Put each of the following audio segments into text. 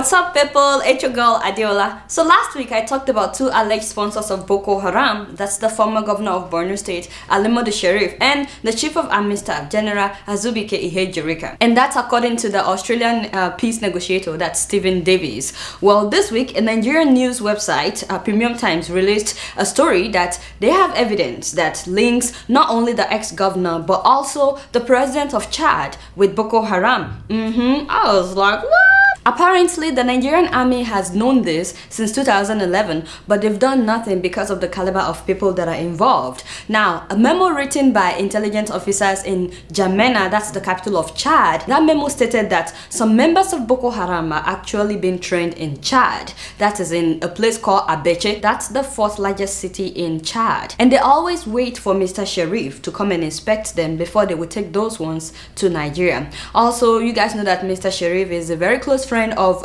What's up people, it's your girl Adeola. So last week I talked about two alleged sponsors of Boko Haram. That's the former governor of Borno State, Alimadu Sheriff, and the chief of Army Staff, General Azubike Ihe-Jerika. And that's according to the Australian peace negotiator, that's Stephen Davies. Well, this week a Nigerian news website, Premium Times, released a story that they have evidence that links not only the ex-governor but also the president of Chad with Boko Haram. I was like, what? Apparently, the Nigerian army has known this since 2011, but they've done nothing because of the caliber of people that are involved. Now, a memo written by intelligence officers in N'Djamena, that's the capital of Chad, that memo stated that some members of Boko Haram are actually being trained in Chad. That is in a place called Abeche, that's the fourth largest city in Chad. And they always wait for Mr. Sheriff to come and inspect them before they would take those ones to Nigeria. Also, you guys know that Mr. Sheriff is a very close friend of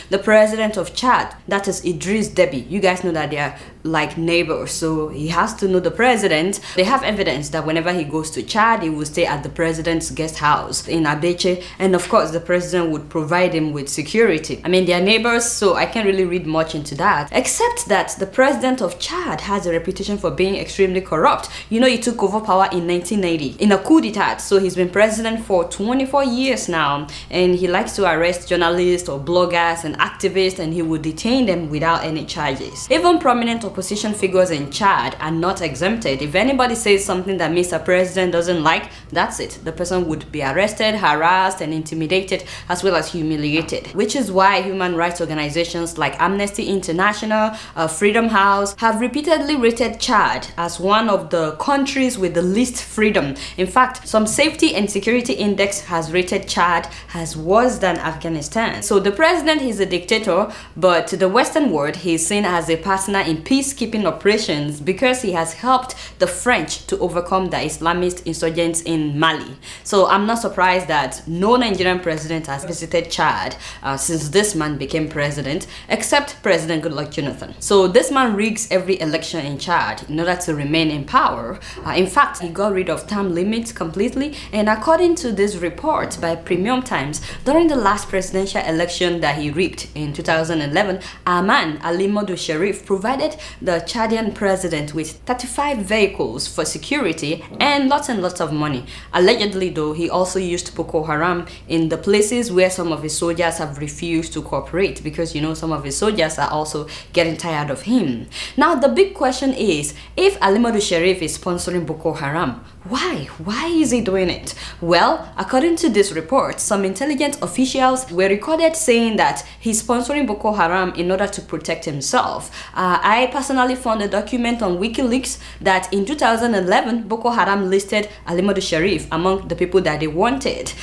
the president of Chad, that is Idris Deby. You guys know that they are like neighbors, so he has to know the president. They have evidence that whenever he goes to Chad, he will stay at the president's guest house in Abeche, and of course the president would provide him with security. I mean, they are neighbors, so I can't really read much into that, except that the president of Chad has a reputation for being extremely corrupt. You know, he took over power in 1990 in a coup d'etat, so he's been president for 24 years now, and he likes to arrest journalists or bloggers and activists, and he would detain them without any charges. Even prominent opposition figures in Chad are not exempted. If anybody says something that Mr. President doesn't like, that's it. The person would be arrested, harassed, and intimidated, as well as humiliated. Which is why human rights organizations like Amnesty International, Freedom House have repeatedly rated Chad as one of the countries with the least freedom. In fact, some safety and security index has rated Chad as worse than Afghanistan. So the president is a dictator, but to the Western world, he is seen as a partner in peacekeeping operations because he has helped the French to overcome the Islamist insurgents in Mali. So I'm not surprised that no Nigerian president has visited Chad since this man became president, except President Goodluck Jonathan. So this man rigs every election in Chad in order to remain in power. In fact, he got rid of term limits completely, and according to this report by Premium Times, during the last presidential election that he rigged in 2011, Aman Alimadu Sheriff provided the Chadian president with 35 vehicles for security and lots of money. Allegedly though, he also used Boko Haram in the places where some of his soldiers have refused to cooperate, because you know some of his soldiers are also getting tired of him. Now the big question is, if Alimadu Sheriff is sponsoring Boko Haram, why is he doing it? Well, according to this report, some intelligence officials were recorded saying that he's sponsoring Boko Haram in order to protect himself. I personally found a document on WikiLeaks that in 2011, Boko Haram listed Alimadu Sheriff among the people that they wanted.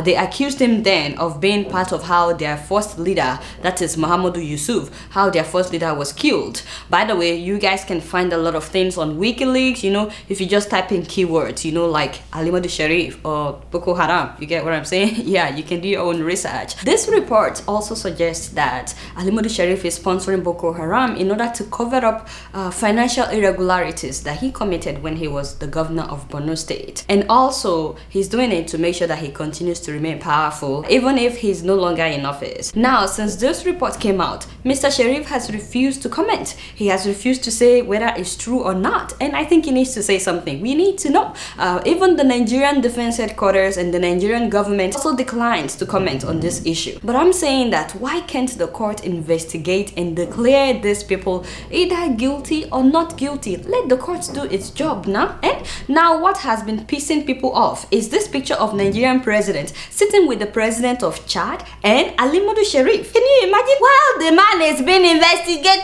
They accused him then of being part of how their first leader, that is Mahamadou Yusuf, how their first leader was killed. By the way, you guys can find a lot of things on WikiLeaks, you know, if you just type in keywords, you know, like Alimadu Sheriff or Boko Haram. You get what I'm saying? Yeah, you can do your own research. This report also suggests that Alimadu Sheriff is sponsoring Boko Haram in order to cover up financial irregularities that he committed when he was the governor of Borno State. And also, he's doing it to make sure that he continues to remain powerful, even if he's no longer in office. Now, since this report came out, Mr. Sheriff has refused to comment. He has refused to say whether it's true or not. And I think he needs to say something. We need to know. Even the Nigerian Defense Headquarters and the Nigerian government also declined to comment on this issue. But I'm saying that why can't the court investigate and declare these people either guilty or not guilty? Let the court do its job now. And now what has been pissing people off is this picture of Nigerian president sitting with the president of Chad and Alimadu Sheriff. Can you imagine? While the man is being investigated.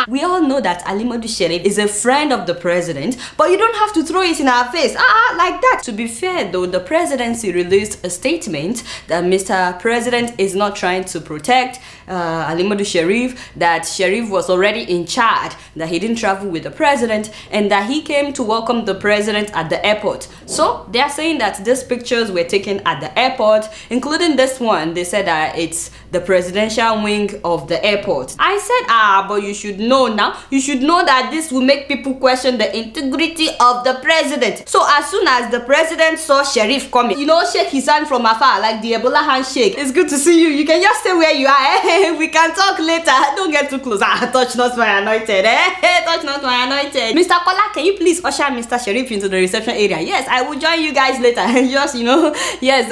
We all know that Alimadu Sheriff is a friend of the president, but you don't have to throw it in our face like that. To be fair though, the presidency released a statement that Mr. President is not trying to protect Alimadu Sheriff, that Sheriff was already in Chad, that he didn't travel with the president, and that he came to welcome the president at the airport. So they are saying that these pictures were taken at the airport, including this one. They said that it's the presidential wing of the airport. I said, but you should know now. You should know that this will make people question the integrity of the president. president. So as soon as the president saw Sheriff coming, you know, shake his hand from afar like the Ebola handshake. It's good to see you. You can just stay where you are. We can talk later. Don't get too close. Touch not my anointed. Touch not my anointed. Mr. Kola, can you please usher Mr. Sheriff into the reception area? Yes, I will join you guys later. Just, you know, yes.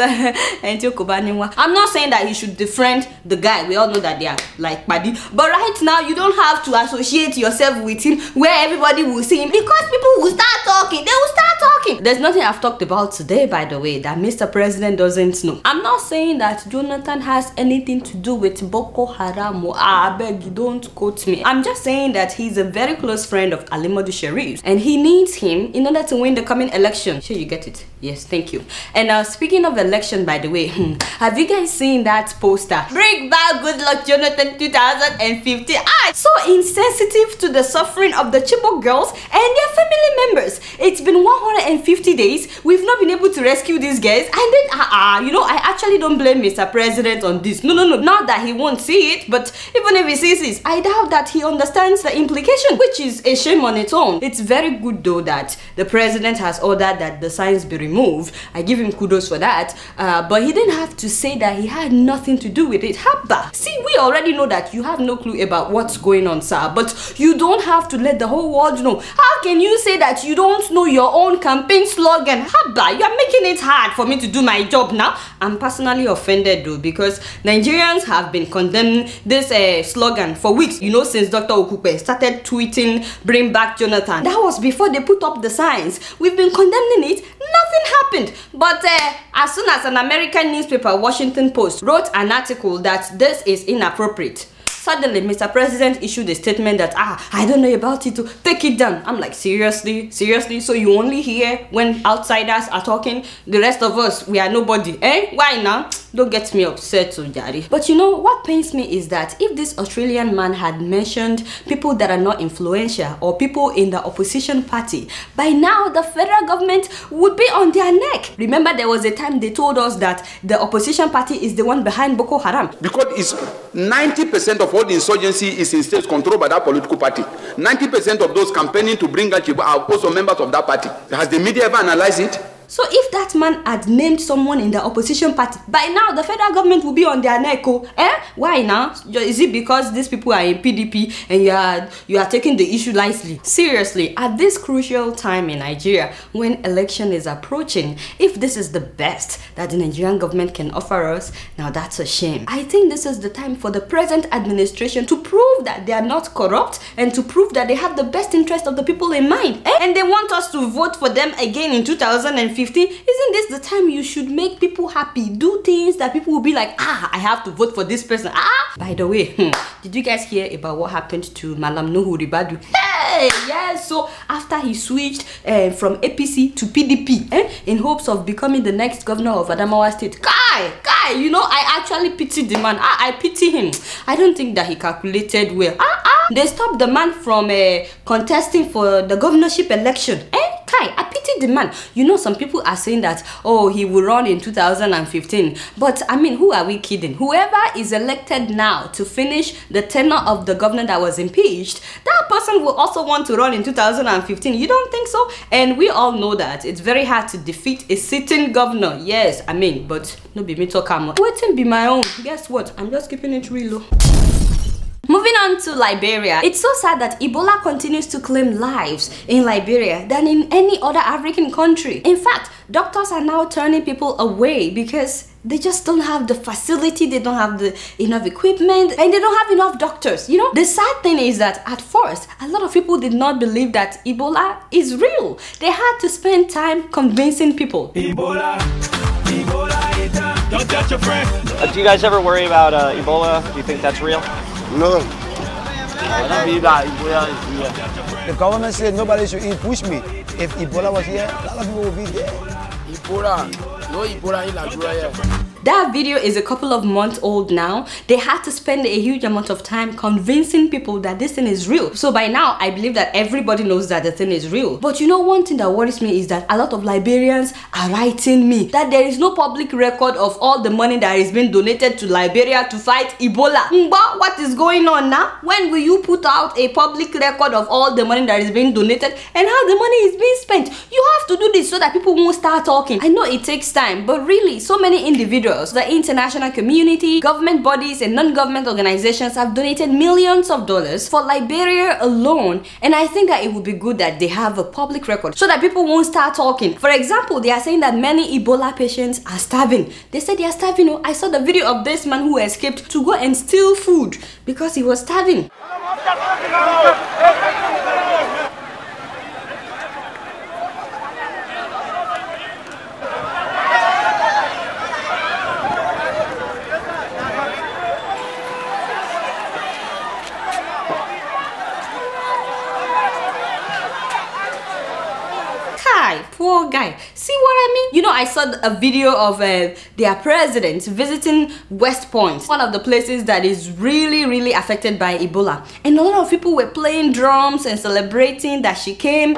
I'm not saying that he should defriend the guy. We all know that they are like buddy. But right now, you don't have to associate yourself with him where everybody will see him, because people will start talking. They will start talking. There's nothing I've talked about today, by the way, that Mr. President doesn't know. I'm not saying that Jonathan has anything to do with Boko Haram. I beg you, don't quote me. I'm just saying that he's a very close friend of Alimadu Sheriff, and he needs him in order to win the coming election. Sure, you get it? Yes, thank you. And speaking of election, by the way, have you guys seen that poster? Bring back good luck Jonathan 2015. So insensitive to the suffering of the Chibok girls and their family members. It's been 150 days. We've not been able to rescue these guys. And then, you know, I actually don't blame Mr. President on this. No. Not that he won't see it, but even if he sees it, I doubt that he understands the implication, which is a shame on its own. It's very good though that the president has ordered that the signs be removed. I give him kudos for that. But he didn't have to say that he had nothing to do with it. Haba. See, we already know that you have no clue about what's going on, sir. But you don't have to let the whole world know. How can you say that you don't know your own campaign slogan? Haba, you're making it hard for me to do my job now. I'm personally offended though, because Nigerians have been condemning this slogan for weeks. You know, since Dr. Okupe started tweeting, bring back Jonathan. That was before they put up the signs. We've been condemning it. Nothing happened. But as soon as an American newspaper, Washington Post, wrote an article that this is inappropriate, suddenly Mr. President issued a statement that I don't know about it, to take it down. I'm like, seriously? So you only hear when outsiders are talking? The rest of us, we are nobody, eh? Why now? Don't get me upset, so daddy. But you know what pains me is that if this Australian man had mentioned people that are not influential or people in the opposition party, by now the federal government would be on their neck. Remember, there was a time they told us that the opposition party is the one behind Boko Haram. Because it's 90% of all the insurgency is in states controlled by that political party. 90% of those campaigning to bring Achiba are also members of that party. Has the media ever analyzed it? So if that man had named someone in the opposition party, by now the federal government will be on their neck. Oh, eh? Why now? Is it because these people are in PDP and you are taking the issue lightly? Seriously, at this crucial time in Nigeria, when election is approaching, if this is the best that the Nigerian government can offer us, now that's a shame. I think this is the time for the present administration to prove that they are not corrupt and to prove that they have the best interest of the people in mind. Eh? And they want us to vote for them again in 2015. Isn't this the time you should make people happy? Do things that people will be like, I have to vote for this person. By the way, did you guys hear about what happened to Malam Nuhu Ribadu? Hey, yes, so after he switched from APC to PDP in hopes of becoming the next governor of Adamawa State. Guy, you know, I actually pity the man. I pity him. I don't think that he calculated well. They stopped the man from contesting for the governorship election. I pity the man. You know, some people are saying that, oh, he will run in 2015. But, I mean, who are we kidding? Whoever is elected now to finish the tenure of the governor that was impeached, that person will also want to run in 2015. You don't think so? And we all know that it's very hard to defeat a sitting governor. Yes, I mean, but no be me talk am. Waiting be my own. Guess what? I'm just keeping it real. Moving on to Liberia. It's so sad that Ebola continues to claim lives in Liberia than in any other African country. In fact, doctors are now turning people away because they just don't have the facility, they don't have enough equipment, and they don't have enough doctors. You know, the sad thing is that at first, a lot of people did not believe that Ebola is real. They had to spend time convincing people. Ebola, don't touch your friend. Do you guys ever worry about Ebola? Do you think that's real? No. The government said nobody should eat bushmeat. If Ebola was here, a lot of people would be dead. Ebola, no Ebola in Liberia. That video is a couple of months old now. They had to spend a huge amount of time convincing people that this thing is real. So by now, I believe that everybody knows that the thing is real. But you know, one thing that worries me is that a lot of Liberians are writing me that there is no public record of all the money that is being donated to Liberia to fight Ebola. But what is going on now? When will you put out a public record of all the money that is being donated and how the money is being spent? You have to do this so that people won't start talking. I know it takes time, but really, so many individuals, the international community, government bodies, and non-government organizations have donated millions of dollars for Liberia alone, and I think that it would be good that they have a public record so that people won't start talking. For example, they are saying that many Ebola patients are starving. They said they are starving. I saw the video of this man who escaped to go and steal food because he was starving. Poor guy. See what I mean? You know, I saw a video of their president visiting West Point, one of the places that is really affected by Ebola, and a lot of people were playing drums and celebrating that she came.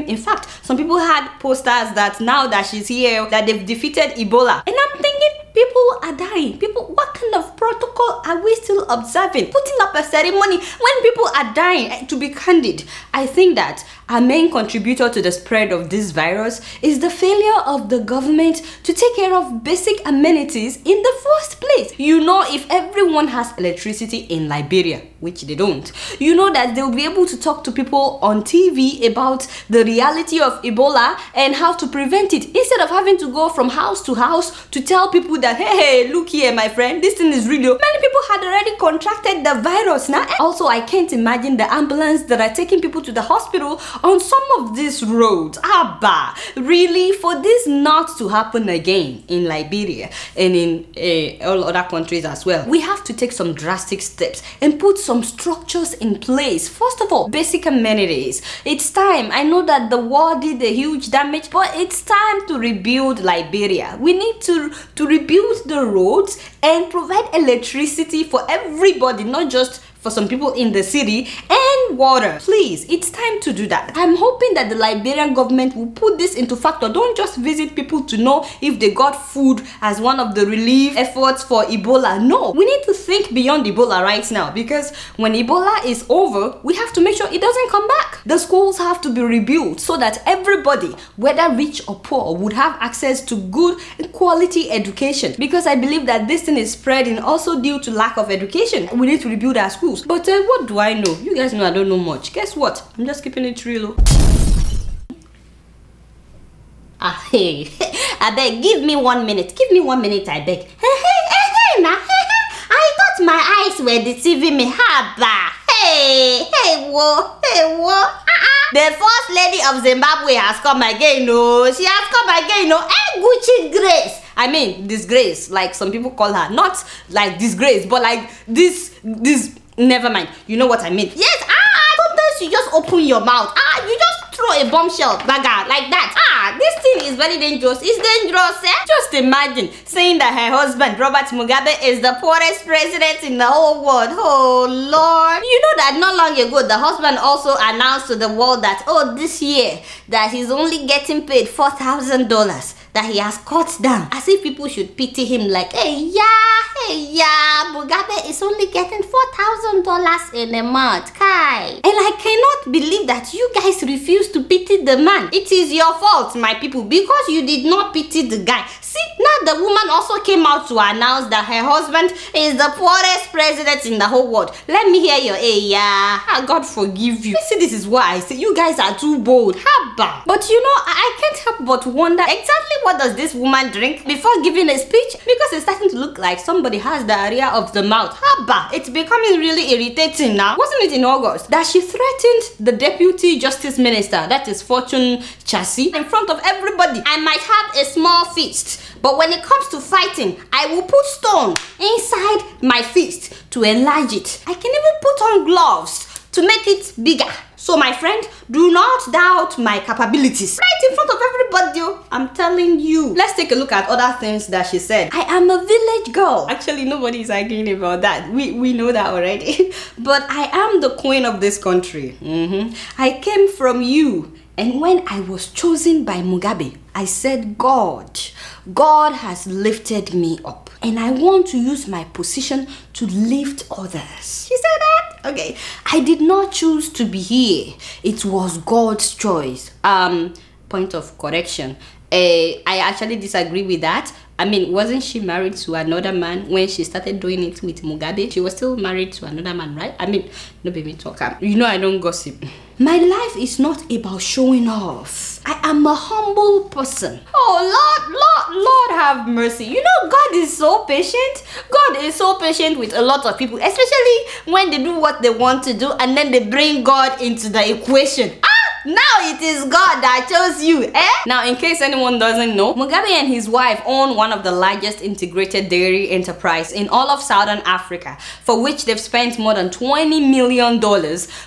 In fact, some people had posters that now that she's here, that they've defeated Ebola. And I'm thinking, people are dying. What kind of protocol are we still observing? Putting up a ceremony when people are dying. To be candid, I think that our main contributor to the spread of this virus is the failure of the government to take care of basic amenities in the first place. You know, if everyone has electricity in Liberia, which they don't, you know that they'll be able to talk to people on TV about the reality of Ebola and how to prevent it, instead of having to go from house to house to tell people that, hey, look here, my friend, this thing is real. Many people had already contracted the virus now. Also, I can't imagine the ambulance that are taking people to the hospital on some of these roads. Abba, really? For this not to happen again in Liberia and in all other countries as well, we have to take some drastic steps and put some structures in place. First of all, basic amenities. It's time. I know that the war did a huge damage, but it's time to rebuild Liberia. We need to rebuild the roads and provide electricity for everybody, not just for some people in the city, and water. Please, it's time to do that. I'm hoping that the Liberian government will put this into factor. Don't just visit people to know if they got food as one of the relief efforts for Ebola. No, we need to think beyond Ebola right now, because when Ebola is over, we have to make sure it doesn't come back. The schools have to be rebuilt so that everybody, whether rich or poor, would have access to good quality education, because I believe that this thing is spreading also due to lack of education. We need to rebuild our schools. But what do I know? You guys know I don't know much. Guess what? I'm just keeping it real. Hey, I beg, give me 1 minute. Give me 1 minute, I beg. Hey, now. I thought my eyes were deceiving me. Haba. Hey, whoa. The first lady of Zimbabwe has come again, no. She has come again, no. Hey, Gucci Grace. I mean, disgrace, like some people call her. Not like disgrace, but like this. Never mind. You know what I mean. Yes. Sometimes you just open your mouth. You just throw a bombshell bagger like that. This thing is very dangerous. It's dangerous, eh? Just imagine saying that her husband, Robert Mugabe, is the poorest president in the whole world. Oh, Lord. You know that not long ago, the husband also announced to the world that, this year, that he's only getting paid $4,000 that he has cut down. As if people should pity him like, hey, yeah, Mugabe is only getting $4,000 in a month. Kai. And I cannot believe that you guys refuse to pity the man. It is your fault, my people, because you did not pity the guy. See, now the woman also came out to announce that her husband is the poorest president in the whole world. Let me hear your God forgive you. See, this is why I say you guys are too bold. Haba. But you know, I can't help but wonder exactly what does this woman drink before giving a speech, because it's starting to look like somebody has diarrhea of the mouth. Haba. It's becoming really irritating now. Wasn't it in August that she threatened the deputy justice minister, that is Fortune Chassis, in front of everybody? I might have a small fist, but when it comes to fighting, I will put stone inside my fist to enlarge it. I can even put on gloves to make it bigger. So my friend, do not doubt my capabilities. Right in front of everybody, I'm telling you. Let's take a look at other things that she said. I am a village girl. Actually, nobody is arguing about that. We know that already. But I am the queen of this country. I came from you. And when I was chosen by Mugabe, I said, God has lifted me up. And I want to use my position to lift others. She said that? Okay. I did not choose to be here. It was God's choice. Point of correction. I actually disagree with that. I mean, wasn't she married to another man when she started doing it with Mugabe? She was still married to another man, right? I mean, no baby talk. You know I don't gossip. My life is not about showing off. I am a humble person. Oh, Lord have mercy. You know, God is so patient. God is so patient with a lot of people, especially when they do what they want to do and then they bring God into the equation. Now it is God that chose you, eh? Now, in case anyone doesn't know, Mugabe and his wife own one of the largest integrated dairy enterprise in all of Southern Africa, for which they've spent more than $20 million,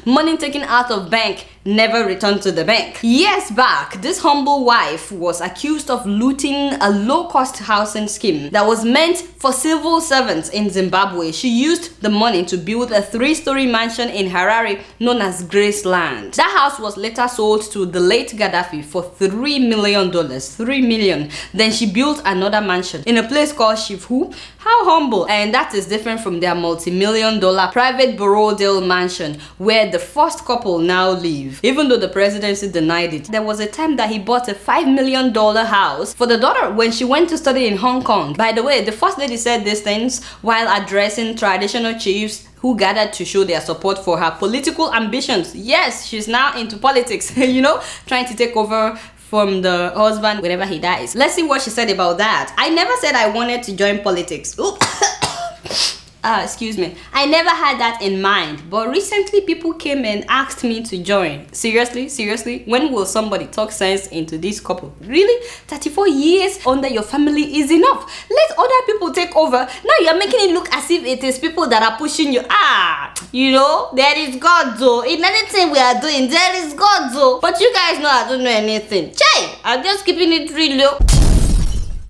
money taken out of bank, never returned to the bank. Years back, this humble wife was accused of looting a low-cost housing scheme that was meant for civil servants in Zimbabwe. She used the money to build a 3-story mansion in Harare known as Graceland. That house was later sold to the late Gaddafi for $3 million. $3 million. Then she built another mansion in a place called Shifhu. How humble. And that is different from their multi-million-dollar private Borodale mansion where the first couple now live. Even though the presidency denied it, there was a time that he bought a $5 million house for the daughter when she went to study in Hong Kong. By the way, the first lady said these things while addressing traditional chiefs who gathered to show their support for her political ambitions. Yes, she's now into politics, you know, trying to take over from the husband whenever he dies. Let's see what she said about that. I never said I wanted to join politics. Excuse me. I never had that in mind, but recently people came and asked me to join. Seriously? When will somebody talk sense into this couple? Really? 34 years under your family is enough. Let other people take over. Now you're making it look as if it is people that are pushing you. You know, there is God though. In anything we are doing, there is God though. But you guys know I don't know anything. Chai! I'm just keeping it real.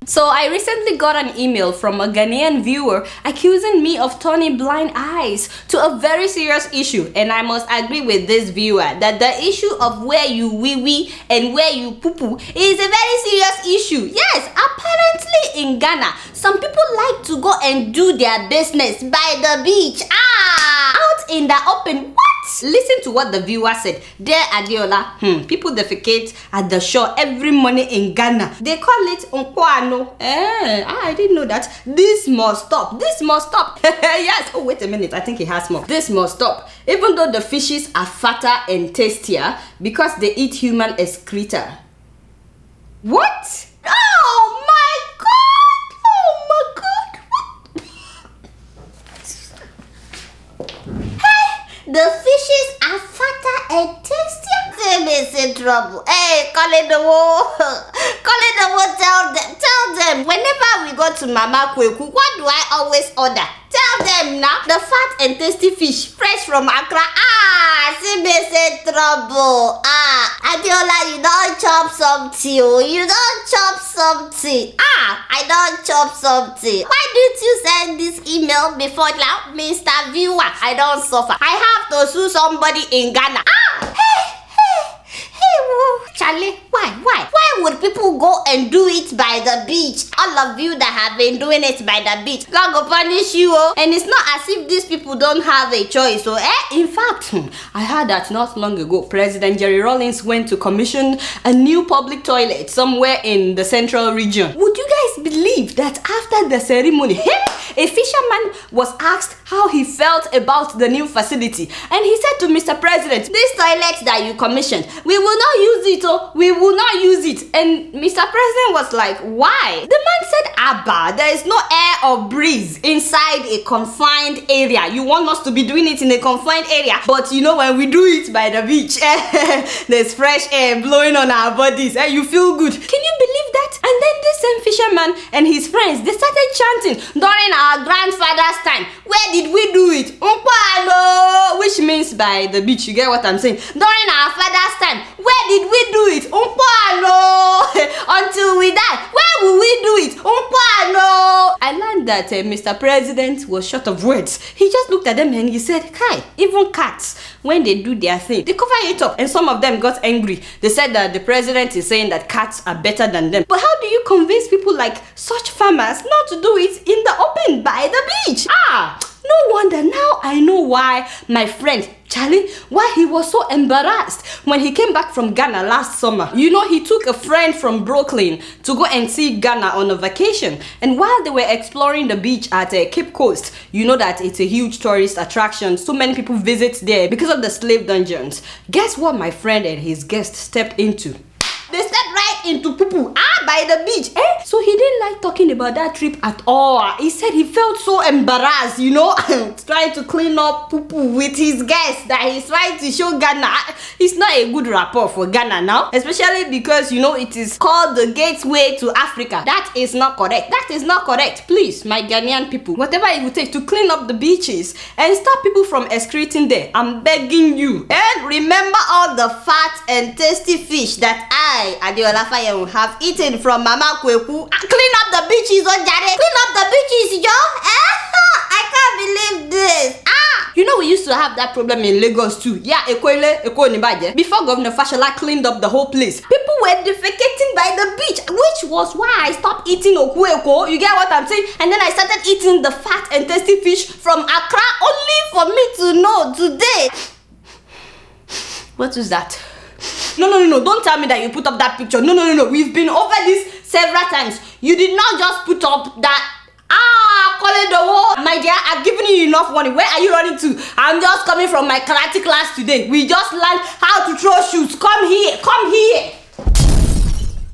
So I recently got an email from a Ghanaian viewer accusing me of turning blind eyes to a very serious issue, and I must agree with this viewer that the issue of where you wee-wee and where you poo-poo is a very serious issue. Yes, apparently in Ghana, some people like to go and do their business by the beach. Out in the open. What? Listen to what the viewer said. Dear Adeola, people defecate at the shore every morning in Ghana. They call it unkwano. I didn't know that. This must stop. This must stop. Yes. Oh, wait a minute. I think it has more. This must stop. Even though the fishes are fatter and tastier because they eat human excreta. What? Oh my God! Oh my God! The fishes are fatter and tastier. Them is in trouble. Hey, call it the war. Call it the war. Tell them. Whenever we go to Mama Kweku, what do I always order? Tell them now. The fat and tasty fish, fresh from Accra. See me in trouble. Adeola, you don't chop something. You don't chop something. I don't chop something. Why didn't you send this email before now, Mr. Viewer? I don't suffer. I have to sue somebody in Ghana. Charlie, why would people go and do it by the beach? All of you that have been doing it by the beach, God go punish you. And it's not as if these people don't have a choice. So, in fact, I heard that not long ago, President Jerry Rawlings went to commission a new public toilet somewhere in the central region. Would you guys believe that after the ceremony, a fisherman was asked how he felt about the new facility, and he said to Mr. President, this toilet that you commissioned, we will not use it, we will not use it. And Mr. President was like, why? The man said, Abba, there is no air or breeze inside a confined area. You want us to be doing it in a confined area, but you know, when we do it by the beach, there's fresh air blowing on our bodies, you feel good. Can you believe that? And then this same fisherman and his friends, they started chanting during our grandfather's time. Where did we do it? Umpalo, which means by the beach. You get what I'm saying? During our father's time, where did we do it? Umpalo, until we die. Where will we do it? Umpalo. I learned that Mr. President was short of words. He just looked at them and he said, "Kai, even cats, when they do their thing, they cover it up." And some of them got angry. They said that the president is saying that cats are better than them. But how do you convince people like such farmers not to do it in the open by the beach? No wonder now I know why my friend Charlie, why he was so embarrassed when he came back from Ghana last summer. You know, he took a friend from Brooklyn to go and see Ghana on a vacation. And while they were exploring the beach at Cape Coast, you know that it's a huge tourist attraction. So many people visit there because of the slave dungeons. Guess what my friend and his guest stepped into? They stepped right into poo-poo by the beach. So he didn't like talking about that trip at all. He said he felt so embarrassed, you know, trying to clean up poo-poo with his guests, that he's trying to show Ghana. He's not a good rapper for Ghana now, especially because, you know, it is called the gateway to Africa. That is not correct. That is not correct. Please, my Ghanaian people, whatever it would take to clean up the beaches and stop people from excreting there, I'm begging you. And remember all the fat and tasty fish that Adeola Fayehun have eaten from Mama Kweku. Clean up the beaches, oh Jare. Clean up the beaches, yo. I can't believe this. You know, we used to have that problem in Lagos too. Yeah, before Governor Fashola cleaned up the whole place, people were defecating by the beach, which was why I stopped eating okueko. You get what I'm saying? And then I started eating the fat and tasty fish from Accra, only for me to know today. What was that? No, don't tell me that you put up that picture. No, we've been over this several times. You did not just put up that call it the war. My dear, I've given you enough warning. Where are you running to? I'm just coming from my karate class today. We just learned how to throw shoes. Come here.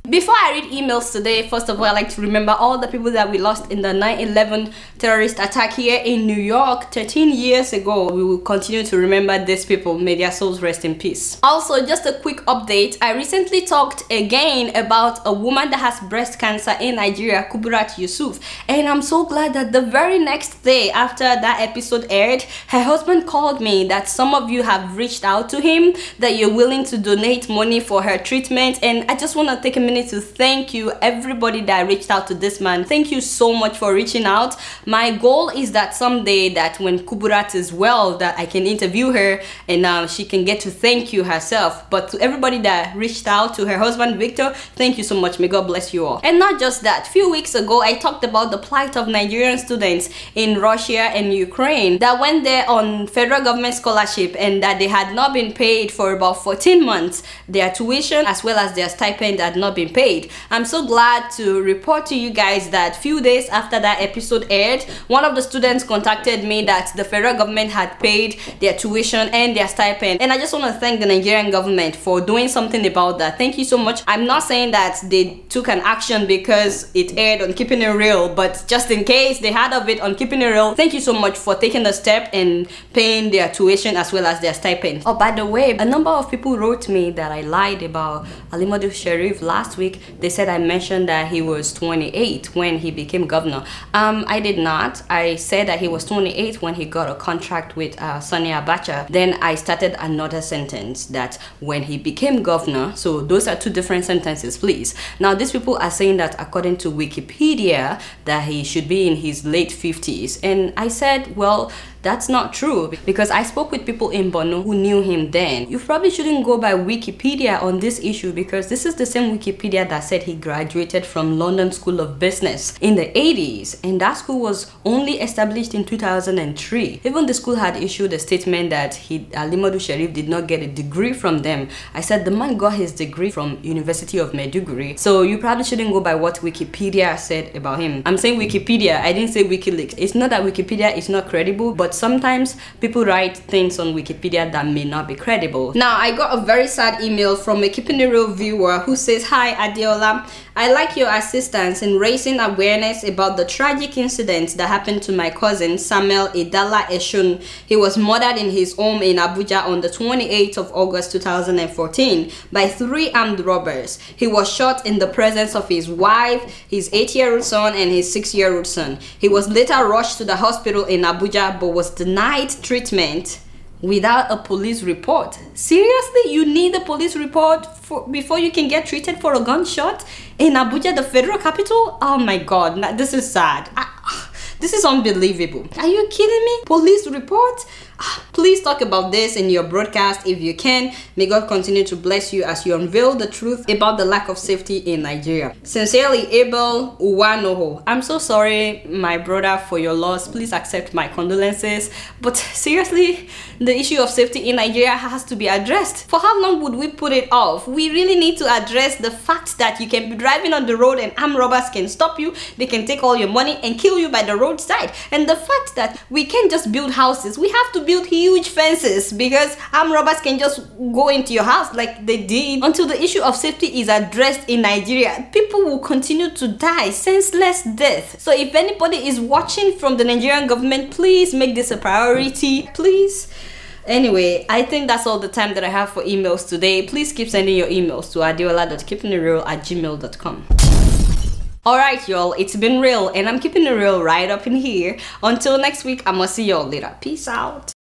Before I read emails today, first of all, I'd like to remember all the people that we lost in the 9/11 terrorist attack here in New York 13 years ago. We will continue to remember these people. May their souls rest in peace. Also, just a quick update. I recently talked again about a woman that has breast cancer in Nigeria, Kuburat Yusuf. And I'm so glad that the very next day after that episode aired, her husband called me that some of you have reached out to him, that you're willing to donate money for her treatment. And I just want to take a minute to thank you, everybody that reached out to this man. Thank you so much for reaching out. My goal is that someday, that when Kuburat is well, that I can interview her and she can get to thank you herself. But to everybody that reached out, to her husband Victor, thank you so much. May God bless you all. And not just that, a few weeks ago I talked about the plight of Nigerian students in Russia and Ukraine that went there on federal government scholarship and that they had not been paid for about 14 months. Their tuition as well as their stipend had not been paid. I'm so glad to report to you guys that few days after that episode aired, one of the students contacted me that the federal government had paid their tuition and their stipend. And I just want to thank the Nigerian government for doing something about that. Thank you so much. I'm not saying that they took an action because it aired on Keeping It Real, but just in case they had of it on Keeping It Real, thank you so much for taking the step and paying their tuition as well as their stipend. Oh, by the way, a number of people wrote me that I lied about Alimadu Sheriff last week. They said I mentioned that he was 28 when he became governor. I did not. I said that he was 28 when he got a contract with Sani Abacha. Then I started another sentence that when he became governor. So those are two different sentences, please. Now these people are saying that according to Wikipedia that he should be in his late 50s. And I said, well, that's not true, because I spoke with people in Borno who knew him then. You probably shouldn't go by Wikipedia on this issue, because this is the same Wikipedia that said he graduated from London School of Business in the 80s, and that school was only established in 2003. Even the school had issued a statement that Alimadu Sheriff did not get a degree from them. I said the man got his degree from University of Maiduguri. So you probably shouldn't go by what Wikipedia said about him. I'm saying Wikipedia, I didn't say WikiLeaks. It's not that Wikipedia is not credible, but but sometimes people write things on Wikipedia that may not be credible. Now, I got a very sad email from a Keeping It Real viewer who says, "Hi Adeola, I like your assistance in raising awareness about the tragic incident that happened to my cousin Samuel Idala Eshun. He was murdered in his home in Abuja on the 28th of August 2014 by 3 armed robbers. He was shot in the presence of his wife, his 8-year-old son, and his 6-year-old son. He was later rushed to the hospital in Abuja but was denied treatment without a police report." Seriously, you need a police report before you can get treated for a gunshot in Abuja, the federal capital? Oh my god, this is sad. This is unbelievable. Are you kidding me? Police report? Please talk about this in your broadcast if you can. May God continue to bless you as you unveil the truth about the lack of safety in Nigeria. Sincerely, Abel Uwanoho. I'm so sorry, my brother, for your loss. Please accept my condolences. But seriously, the issue of safety in Nigeria has to be addressed. For how long would we put it off? We really need to address the fact that you can be driving on the road and armed robbers can stop you. They can take all your money and kill you by the roadside. And the fact that we can't just build houses. We have to build huge fences because armed robbers can just go into your house like they did. Until the issue of safety is addressed in Nigeria, people will continue to die senseless death. So if anybody is watching from the Nigerian government, please make this a priority, please. Anyway, I think that's all the time that I have for emails today. Please keep sending your emails to adeola.keepingitreal@gmail.com. Alright y'all, it's been real and I'm keeping it real right up in here. Until next week, I'ma see y'all later. Peace out.